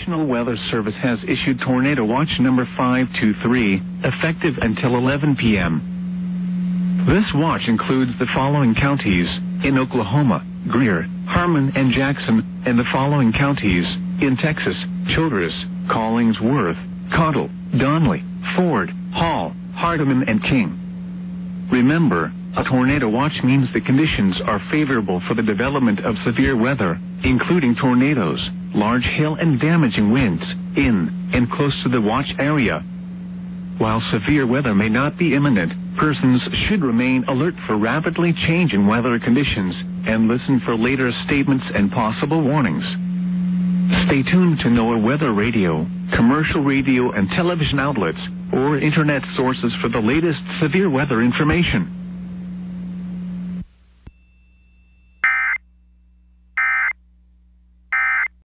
National Weather Service has issued Tornado Watch number 523, effective until 11 p.m. This watch includes the following counties: in Oklahoma, Greer, Harmon, and Jackson, and the following counties: in Texas, Childress, Collingsworth, Cottle, Donley, Ford, Hall, Hardeman, and King. Remember, a tornado watch means the conditions are favorable for the development of severe weather, including tornadoes, large hail, and damaging winds, in and close to the watch area. While severe weather may not be imminent, persons should remain alert for rapidly changing weather conditions and listen for later statements and possible warnings. Stay tuned to NOAA weather radio, commercial radio and television outlets, or internet sources for the latest severe weather information.